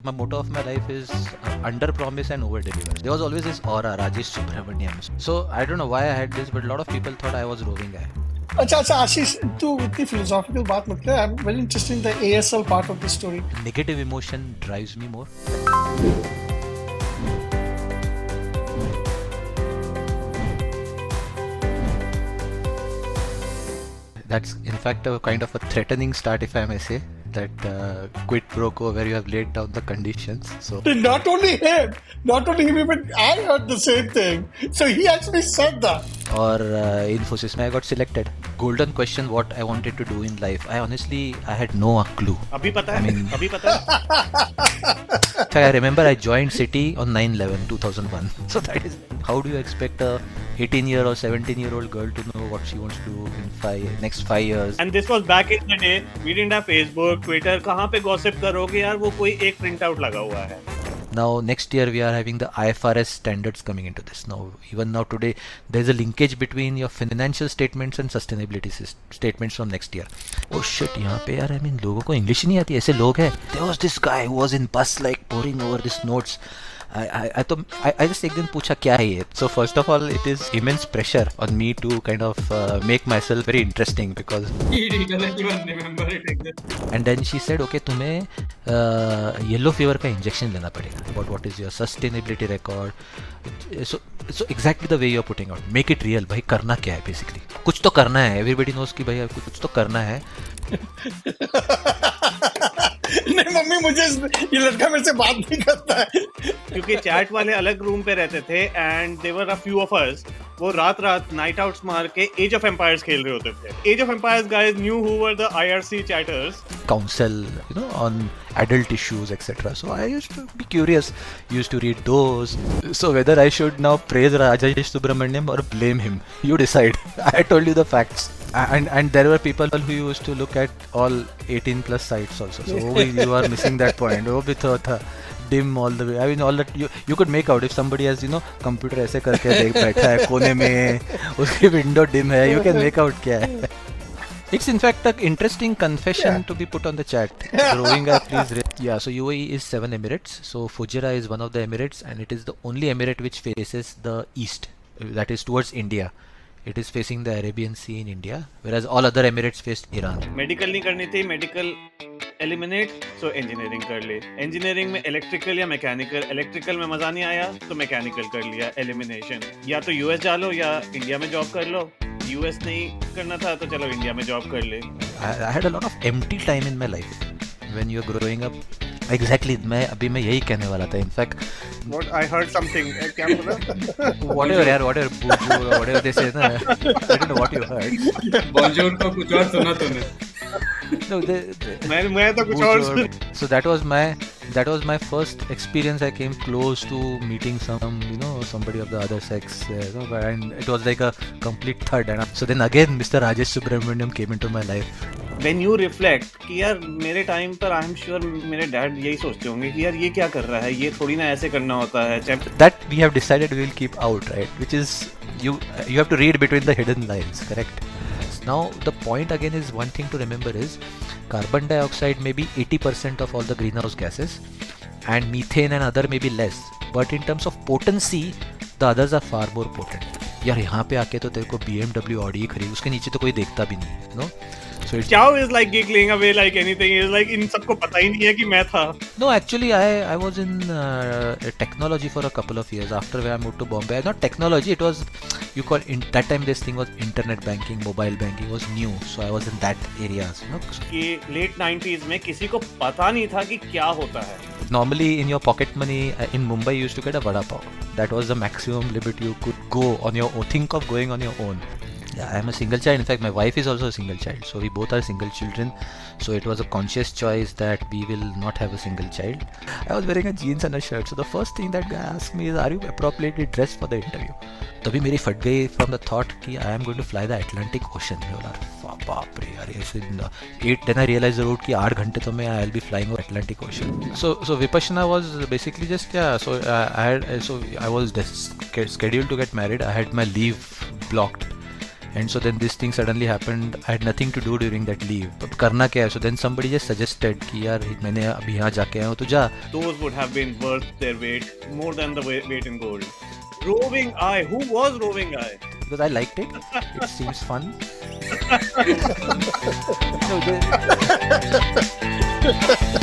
My motto of my life is under promise and over deliver. There was always this aura, Rajesh Subramaniam. So I don't know why I had this, but a lot of people thought I was roving guy. अच्छा अच्छा आशीष तू इतनी philosophical बात मत कर. I am very interested in the ASL part of the story. Negative emotion drives me more. That's in fact a kind of a threatening start, if I may say. That quid pro quo where you have laid down the conditions. So Not only him, even I heard the same thing. So he actually said that. or Infosys में I got selected. Golden question: what I wanted to do in life. I had no clue. अभी पता है? I mean, अभी पता है? I remember I joined City on 9/11/2001. So that is, how do you expect a 18-year or 17-year-old girl to know what she wants to do in next 5 years? And this was back in the day. We didn't have Facebook, Twitter. कहाँ पे gossip करोगे यार? वो कोई एक print out लगा हुआ है. Now next year we are having the IFRS standards coming into this. Even now today there is a linkage between your financial statements and sustainability statements from next year. Oh shit, यहाँ पे यार I mean लोगों को English ही नहीं आती, ऐसे लोग हैं. There was this guy who was in bus like pouring over these notes. I just एक दिन पूछा क्या है ये. So first of all it is immense pressure on me to kind of make myself very interesting because. He doesn't even remember it exactly. And then she said, okay, तुम्हें yellow fever का injection लेना पड़ेगा. About what is your sustainability record? So exactly the way you are putting out. Make it real. भाई करना क्या है basically? कुछ तो करना है. Everybody knows कि भाई कुछ तो करना है. नहीं मम्मी मुझे ये लड़का मेरे से बात नहीं करता है. क्योंकि चैट वाले अलग रूम पे रहते थे and there were a few of us. वो रात नाइट आउट्स मार के एज ऑफ एम्पायर्स खेल रहे होते थे. Age of empires guys knew who were the IRC chatters. Counsel, on adult issues, etc. So I used to be curious, used to read those. So whether I should now praise Rajesh Subramaniam or blame him, you decide. I told you the facts. And there were people who used to look at all 18 plus sites also. So you are missing that point. वो भी तो था dim all the way. I mean all that you could make out if somebody has computer ऐसे करके देख बैठा है कोने में, उसकी window dim है, you can make out क्या है. It's in fact an interesting confession to be put on the chat. Growing up, please. Yeah, so UAE is 7 Emirates. So Fujairah is one of the Emirates, and it is the only Emirate which faces the east, that is towards India. It is facing the Arabian Sea in India, whereas all other Emirates face Iran. Medical नहीं करनी थी, medical eliminate, सो engineering कर ली. Engineering में electrical या mechanical. Electrical में मजा नहीं आया तो मैकेनिकल कर लिया. एलिमिनेशन. या तो यूएस जा लो या इंडिया में जॉब कर लो. यूएस नहीं करना था तो चलो इंडिया में जॉब कर ले. I had a lot of empty time in my life when you are growing up. Exactly, मैं यही कहने वाला था. In fact, What I heard something. क्या बोला? whatever यार, whatever they say ना, I don't know what you heard. Bollywood का कुछ और सुना तूने? No, मैं तो कुछ और सुन. So that was my first experience. I came close to meeting somebody of the other sex, and it was like a complete third. And so then again, Mr. Rajesh Subramaniam came into my life. When you reflect कि यार मेरे time पर I am sure मेरे dad यही सोचते होंगे कि यार ये क्या कर रहा है, ये थोड़ी ना ऐसे करना होता है. That we have decided we will keep out, right? Which is you have to read between the hidden lines, correct? Now the point again is, one thing to remember is carbon dioxide may be 80% of all the greenhouse gases, and methane and other may be less, but in terms of potency the others are far more potent. यार यहाँ पे आके तो तेरे को BMW Audi खरीद, उसके नीचे तो कोई देखता भी नहीं, no? So it's Chow is like giggling away like anything. Is like इन सबको पता ही नहीं है कि मैं था. No, actually, I was in technology for a couple of years after I moved to Bombay. Not technology, it was, that time this thing was internet banking, mobile banking was new, so I was in that areas. कि late 90s में किसी को पता नहीं था कि क्या होता है. Normally, in your pocket money in Mumbai, you used to get a vada pav. That was the maximum limit you could go on your own. Think of going on your own. Yeah, I'm a single child. In fact, my wife is also a single child. So we both are single children. So it was a conscious choice that we will not have a single child. I was wearing a jeans and a shirt. So the first thing that guy asked me is, are you appropriately dressed for the interview? तभी मेरी फट गई from the thought कि I am going to fly the Atlantic Ocean. मैं बोला बाप रे यार, ऐसे 8 then I realized the road कि 8 घंटे तो मैं I'll be flying over Atlantic Ocean. So Vipassana was basically just I was scheduled to get married. I had my leave blocked. And so then this thing suddenly happened. I had nothing to do during that leave. But करना क्या है? So then somebody just suggested कि यार मैंने अभी यहाँ जाके आया हूँ तो जा. Those would have been worth their weight, more than the weight in gold. Roving Eye. Who was Roving Eye? Because I liked it. It seems fun. No,